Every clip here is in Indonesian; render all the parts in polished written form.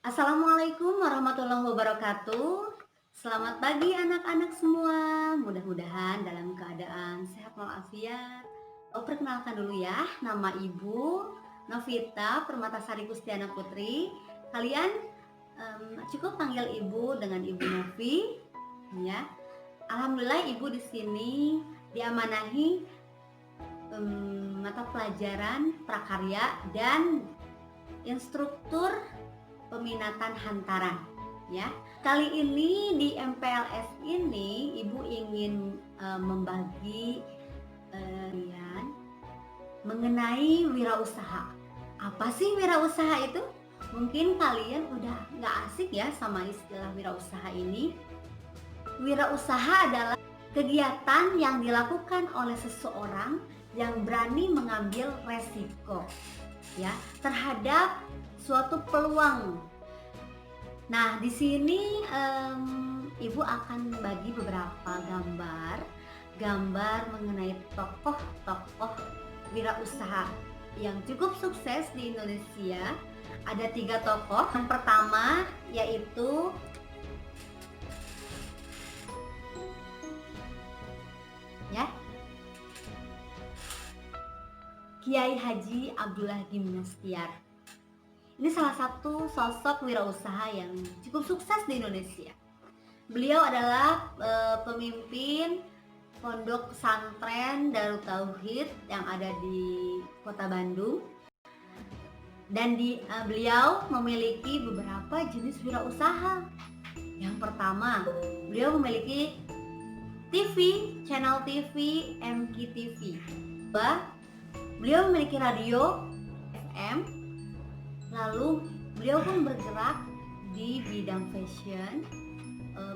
Assalamualaikum warahmatullahi wabarakatuh. Selamat pagi anak-anak semua. Mudah-mudahan dalam keadaan sehat walafiat. Perkenalkan dulu ya, nama Ibu Novita Permatasari Kustiana Putri. Kalian cukup panggil Ibu dengan Ibu Novi, ya. Alhamdulillah Ibu di sini diamanahi mata pelajaran prakarya dan instruktur peminatan hantaran, ya. Kali ini di MPLS ini Ibu ingin membagi kalian mengenai wirausaha. Apa sih wirausaha itu? Mungkin kalian udah nggak asik ya sama istilah wirausaha ini. Wirausaha adalah kegiatan yang dilakukan oleh seseorang yang berani mengambil resiko, ya, terhadap suatu peluang. Nah, di sini Ibu akan bagi beberapa gambar mengenai tokoh-tokoh wirausaha yang cukup sukses di Indonesia. Ada 3 tokoh. Yang pertama yaitu ya, Kiai Haji Abdullah Gimnastiar. Ini salah satu sosok wirausaha yang cukup sukses di Indonesia. Beliau adalah pemimpin pondok pesantren Darut Tauhid yang ada di Kota Bandung. Dan beliau memiliki beberapa jenis wirausaha. Yang pertama, beliau memiliki channel TV MKTV. Beliau memiliki radio FM. Lalu beliau pun bergerak di bidang fashion,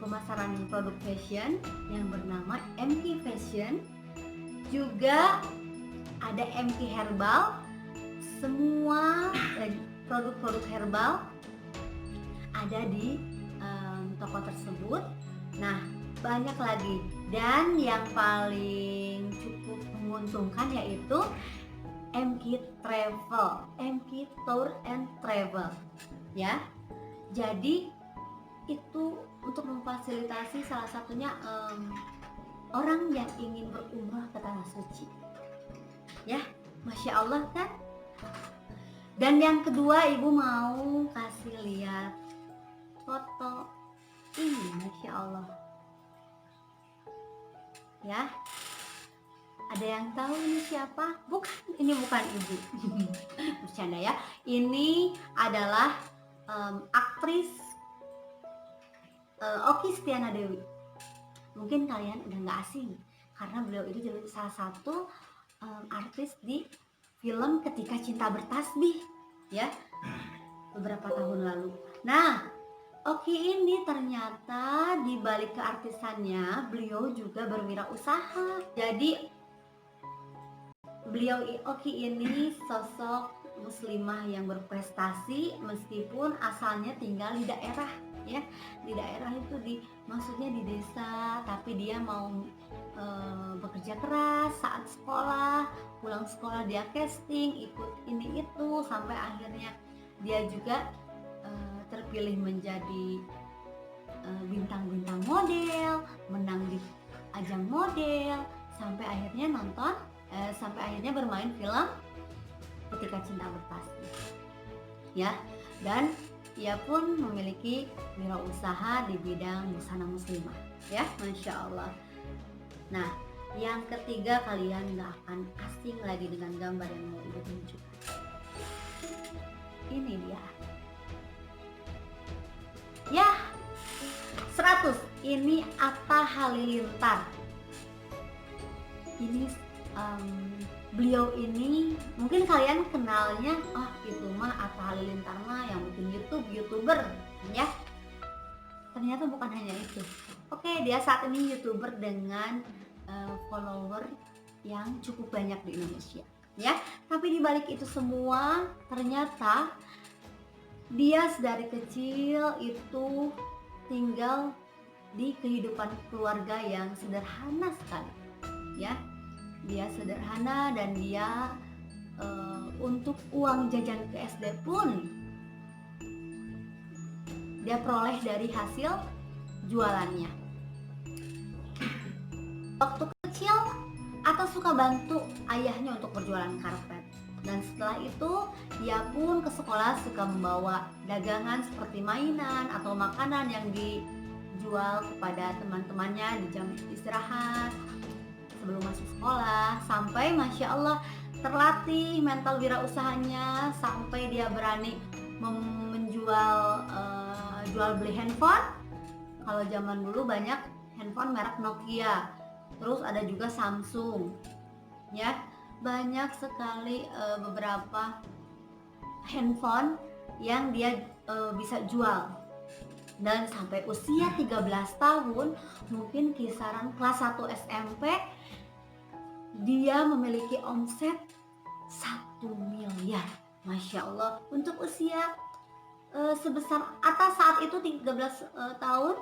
pemasaran produk fashion yang bernama MK Fashion. Juga ada MK Herbal. Semua produk-produk herbal ada di toko tersebut. Nah, banyak lagi. Dan yang paling cukup menguntungkan yaitu MK Travel, MK Tour and Travel, ya. Jadi itu untuk memfasilitasi salah satunya orang yang ingin berumrah ke tanah suci, ya. Masya Allah kan. Dan yang kedua, Ibu mau kasih lihat foto ini, Masya Allah, ya. Ada yang tahu ini siapa? Ini bukan Ibu. Bercanda ya. Ini adalah aktris Okky Setiana Dewi. Mungkin kalian udah nggak asing karena beliau itu jadi salah satu artis di film Ketika Cinta Bertasbih, ya, beberapa tahun lalu. Nah, Okky ini ternyata di balik keartisannya beliau juga berwirausaha. Jadi Okky ini sosok muslimah yang berprestasi meskipun asalnya tinggal di daerah, ya. Di daerah itu maksudnya di desa, tapi dia mau bekerja keras saat sekolah, pulang sekolah dia casting, ikut ini itu, sampai akhirnya dia juga terpilih menjadi bintang-bintang model, menang di ajang model, sampai akhirnya bermain film Ketika Cinta Bertasbih, ya. Dan ia pun memiliki wirausaha di bidang busana muslimah, ya. Masya Allah. Nah, yang ketiga, kalian gak akan asing lagi dengan gambar yang mau Ibu tunjukkan. Ini dia, ya, 100. Ini Atta Halilintar. Ini beliau ini mungkin kalian kenalnya, itu mah Atta Halilintar mah yang bikin YouTuber, ya. Ternyata bukan hanya itu. Oke, dia saat ini YouTuber dengan follower yang cukup banyak di Indonesia, ya. Tapi di balik itu semua, ternyata dia dari kecil itu tinggal di kehidupan keluarga yang sederhana sekali, ya. Dia sederhana dan dia untuk uang jajan ke SD pun dia peroleh dari hasil jualannya. Waktu kecil Atta suka bantu ayahnya untuk berjualan karpet. Dan setelah itu dia pun ke sekolah suka membawa dagangan seperti mainan atau makanan yang dijual kepada teman-temannya di jam istirahat sebelum masuk sekolah. Sampai Masya Allah terlatih mental wirausahanya sampai dia berani menjual jual beli handphone. Kalau zaman dulu banyak handphone merek Nokia, terus ada juga Samsung, ya banyak sekali beberapa handphone yang dia bisa jual. Dan sampai usia 13 tahun, mungkin kisaran kelas 1 SMP, dia memiliki omset 1 miliar. Masya Allah, untuk usia sebesar atas saat itu 13 tahun,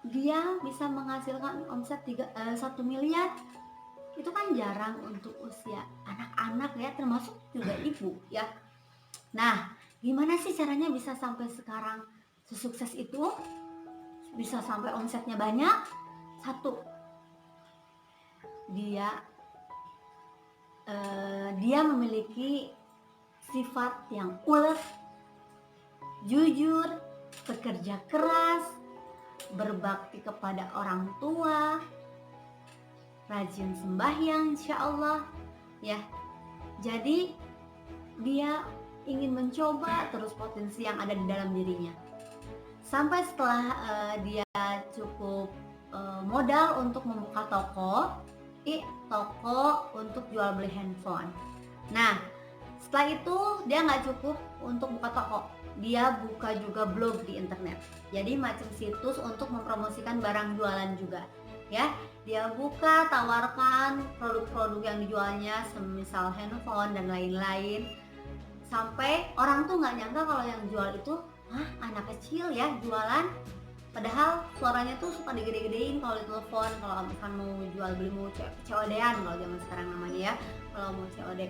dia bisa menghasilkan omset 1 miliar. Itu kan jarang untuk usia anak-anak ya, termasuk juga ibu ya. Nah, gimana sih caranya bisa sampai sekarang sesukses itu, bisa sampai omsetnya banyak? Satu, dia memiliki sifat yang ulet, jujur, bekerja keras, berbakti kepada orang tua, rajin sembahyang insya Allah ya. Jadi dia ingin mencoba terus potensi yang ada di dalam dirinya. Sampai setelah dia cukup modal untuk membuka toko untuk jual beli handphone. Nah, setelah itu dia nggak cukup untuk buka toko, dia buka juga blog di internet. Jadi macam situs untuk mempromosikan barang jualan juga ya. Dia buka, tawarkan produk-produk yang dijualnya, semisal handphone dan lain-lain. Sampai orang tuh nggak nyangka kalau yang jual itu anak kecil ya jualan. Padahal suaranya tuh suka digede-gedein kalau ditelepon, kalau misalkan mau jual beli, mau COD-an kalau zaman sekarang namanya ya, kalau mau COD.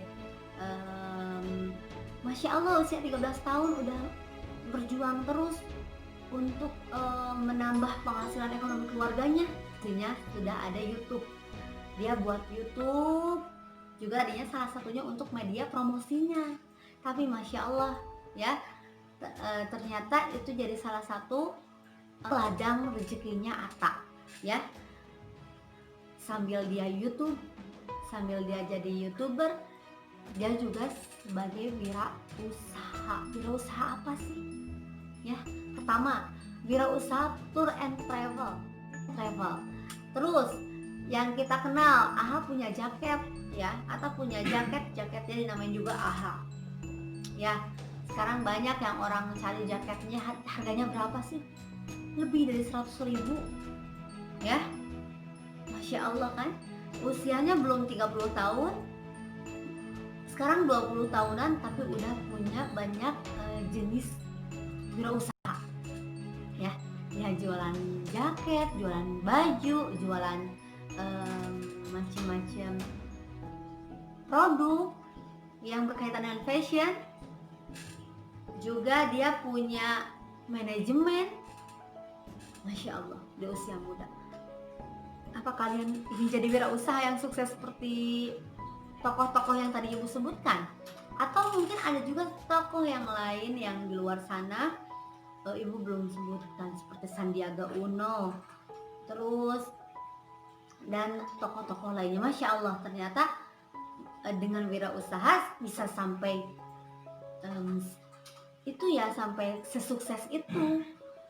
Masya Allah usia 13 tahun udah berjuang terus untuk menambah penghasilan ekonomi keluarganya. Artinya sudah ada YouTube, dia buat YouTube juga, adanya salah satunya untuk media promosinya. Tapi Masya Allah ya, ternyata itu jadi salah satu ladang rezekinya Atta ya. Sambil dia YouTube, sambil dia jadi YouTuber, dia juga sebagai wirausaha. Wirausaha apa sih? Ya, pertama, wirausaha tour and travel. Terus yang kita kenal, AHA punya jaket ya, Atta punya jaketnya dinamain juga AHA. Ya, sekarang banyak yang orang cari jaketnya, harganya berapa sih? Lebih dari 100.000 ya. Masya Allah kan, usianya belum 30 tahun, sekarang 20 tahunan, tapi udah punya banyak jenis wirausaha ya. Dia jualan jaket, jualan baju, jualan macam-macam produk yang berkaitan dengan fashion. Juga dia punya manajemen. Masya Allah, di usia muda. Apa kalian ingin jadi wirausaha yang sukses seperti tokoh-tokoh yang tadi ibu sebutkan? Atau mungkin ada juga tokoh yang lain yang di luar sana, ibu belum sebutkan, seperti Sandiaga Uno, terus dan tokoh-tokoh lainnya. Masya Allah, ternyata dengan wirausaha bisa sampai itu ya, sampai sesukses itu,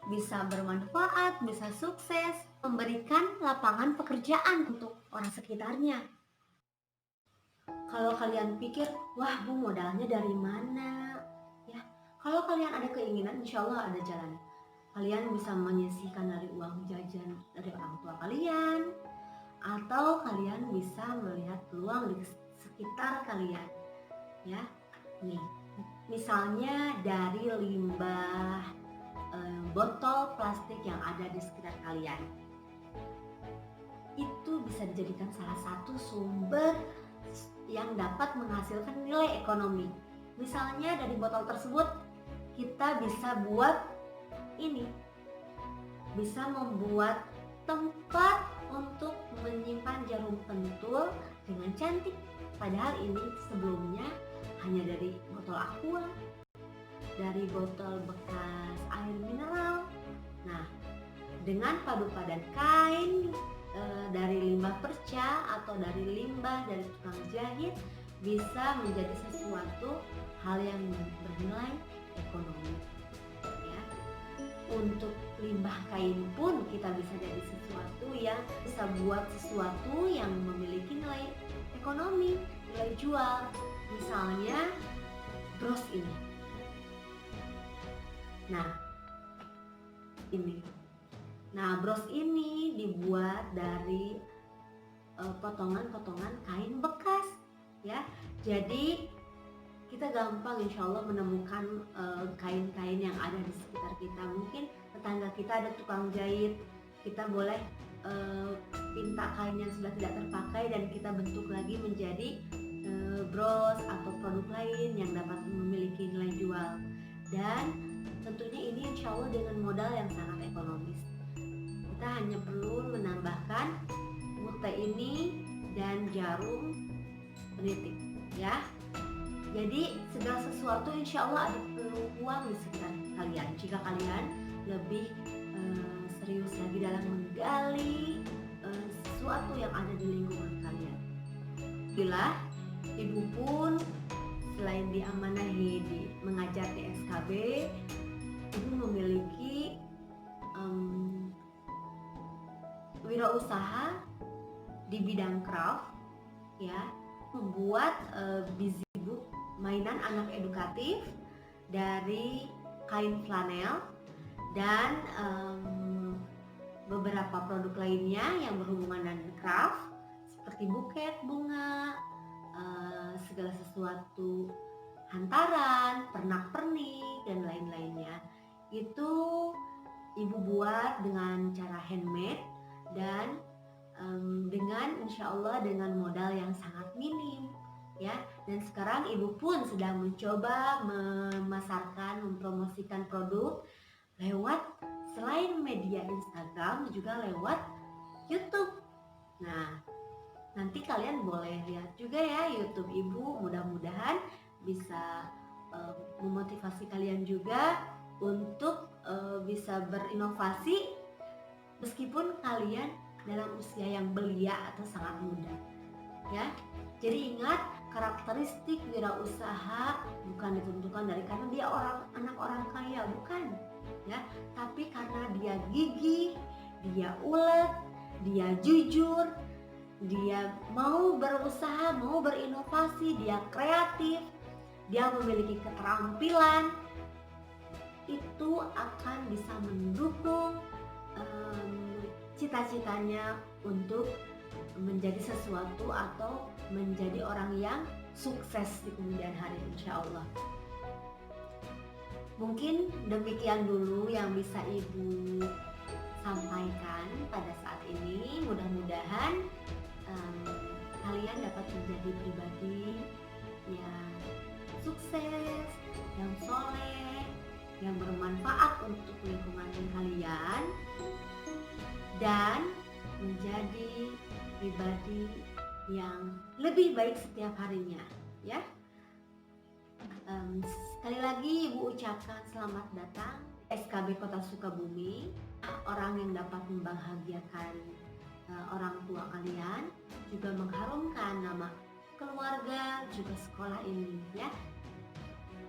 bisa bermanfaat, bisa sukses, memberikan lapangan pekerjaan untuk orang sekitarnya. Kalau kalian pikir, wah Bu modalnya dari mana? Ya, kalau kalian ada keinginan, insya Allah ada jalan. Kalian bisa menyisihkan dari uang jajan dari orang tua kalian, atau kalian bisa melihat peluang di sekitar kalian. Ya, nih, misalnya dari limbah botol plastik yang ada di sekitar kalian, itu bisa dijadikan salah satu sumber yang dapat menghasilkan nilai ekonomi. Misalnya dari botol tersebut kita bisa buat ini, bisa membuat tempat untuk menyimpan jarum pentul dengan cantik. Padahal ini sebelumnya hanya dari botol aqua, dari botol bekas air mineral. Nah, dengan padu padan kain dari limbah perca atau dari limbah dari tukang jahit, bisa menjadi sesuatu hal yang bernilai ekonomi. Ya. Untuk limbah kain pun kita bisa jadi sesuatu yang bisa buat sesuatu yang memiliki nilai ekonomi, nilai jual. Misalnya bros ini. Nah, ini. Nah, bros ini dibuat dari potongan-potongan kain bekas, ya. Jadi kita gampang insya Allah menemukan kain-kain yang ada di sekitar kita. Mungkin tetangga kita ada tukang jahit, kita boleh pinta kain yang sudah tidak terpakai dan kita bentuk lagi menjadi bros atau produk lain yang dapat memiliki nilai jual. Dan tentunya ini insya Allah dengan modal yang sangat ekonomis. Kita hanya perlu menambahkan mute ini dan jarum penitik, ya. Jadi segala sesuatu insya Allah ada peluang di sekitar kalian. Jika kalian lebih serius lagi dalam menggali sesuatu yang ada di lingkungan kalian. Bila ibu pun selain diamanahi mengajar di SKB, ibu memiliki wirausaha di bidang craft, ya, membuat busy book mainan anak edukatif dari kain flanel dan beberapa produk lainnya yang berhubungan dengan craft seperti buket bunga, segala sesuatu hantaran, pernak-pernik dan lain-lainnya. Itu ibu buat dengan cara handmade dan dengan insya Allah dengan modal yang sangat minim, ya. Dan sekarang ibu pun sedang mencoba memasarkan, mempromosikan produk lewat selain media Instagram juga lewat YouTube. Nah, nanti kalian boleh lihat juga ya YouTube ibu, mudah-mudahan bisa memotivasi kalian juga untuk bisa berinovasi meskipun kalian dalam usia yang belia atau sangat muda, ya. Jadi ingat, karakteristik wirausaha bukan ditentukan dari karena dia anak orang kaya, bukan, ya, tapi karena dia gigih, dia ulet, dia jujur, dia mau berusaha, mau berinovasi, dia kreatif, dia memiliki keterampilan, itu akan bisa mendukung cita-citanya untuk menjadi sesuatu atau menjadi orang yang sukses di kemudian hari insya Allah. Mungkin demikian dulu yang bisa ibu sampaikan pada saat ini. Mudah-mudahan kalian dapat menjadi pribadi yang sukses, yang soleh, yang bermanfaat untuk lingkungan kalian, dan menjadi pribadi yang lebih baik setiap harinya, ya. Sekali lagi ibu ucapkan selamat datang SKB Kota Sukabumi, orang yang dapat membahagiakan orang tua kalian, juga mengharumkan nama keluarga juga sekolah ini, ya.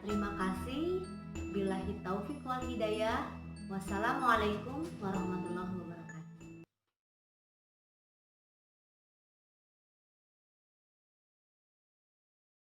Terima kasih. Billahi taufik wal hidayah. Wassalamualaikum warahmatullahi wabarakatuh.